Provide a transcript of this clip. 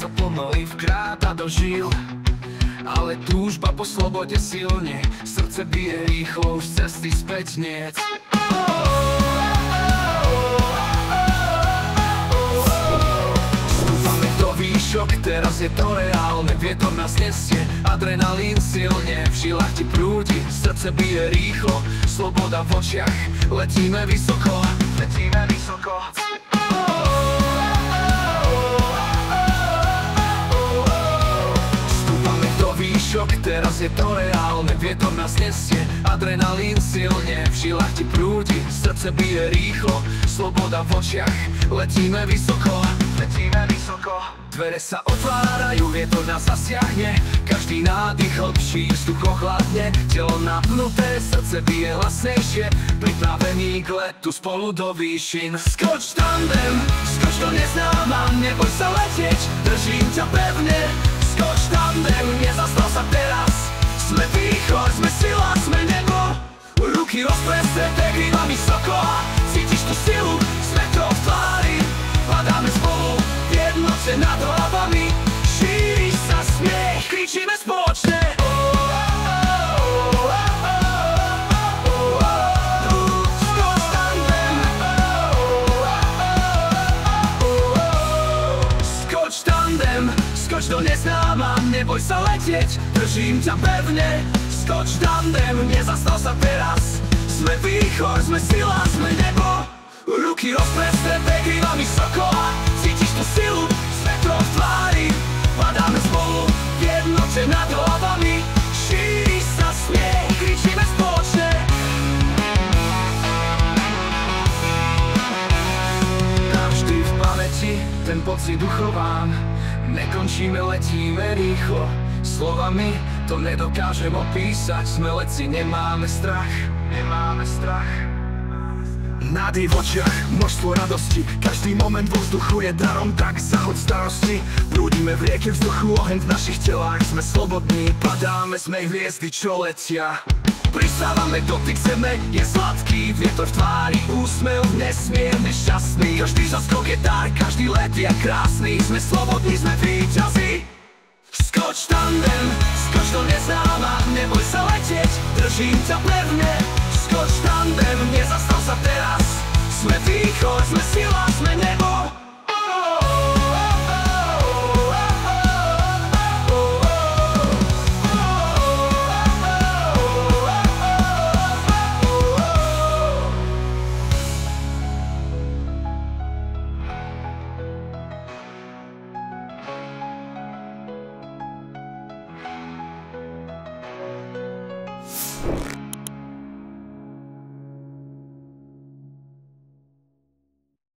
sa plno i vkrát a dožil. Ale túžba po slobode silne, srdce bije rýchlo, už cesty späť niet. Stúpame do výšok, teraz je to reálne. Vietor nás nesie, adrenalín silne, v žilách ti prúdi, srdce bije rýchlo. Sloboda v očiach, letíme vysoko, letíme vysoko. Teraz je to reálne, vietor nás nesie, adrenalín silne, v žilách ti prúdi, srdce bije rýchlo. Sloboda v očiach, letíme vysoko, letíme vysoko. Dvere sa otvárajú, vietor nás zasiahne, každý nádych hlbší, vzduch ochladne. Telo napnuté, srdce bije hlasnejšie, pripravený k letu spolu do výšin. Skoč tandem, skoč do neznáma, neboj sa letieť, držím ťa pevne. Skoč tandem, nezastal sa teraz. Sme východ, sme sila, sme nebo. Ruky rozprestreté, krídla vysoko. Cítiš tú silu, svetlo v tvári. Padáme spolu, v jednote nad hlavami. Šíri sa smiech, kričíme spoločne. Skoč tandem. Skoč tandem, skoč do neznáma, neboj sa letieť, držím ťa pevne. Skoč tandem, nezastal sa teraz. Sme výchor, sme sila, sme nebo. Ruky rozprestreté, krídla vysoko. Cítiš tú silu, svetlo v tvári. Padáme spolu, v jednote nad hlavami. Šíri sa smiech, kričíme spoločne. Navždy v pamäti ten pocit uchovám. Nekončíme, letíme rýchlo. Slovami to nedokážem opísať. Sme letci, nemáme strach, nemáme strach. Nádej v očiach, množstvo radosti. Každý moment vo vzduchu je darom, tak zahoď starosti. Prúdime v rieke vzduchu, oheň v našich telách. Sme slobodní, padáme, sme hviezdy, čo letia. Prisávame, dotyk zeme je sladký, vietor v tvári, úsmev nesmierne šťastný. Každý zaskok je dar, každý let je krásny. Sme slobodní, sme víťazi. Skoč tandem, skoč do neznáma, neboj sa letieť, držím ťa pevne. Skoč tandem, nezastal sa teraz. Sme východ, sme sila, sme nebo. You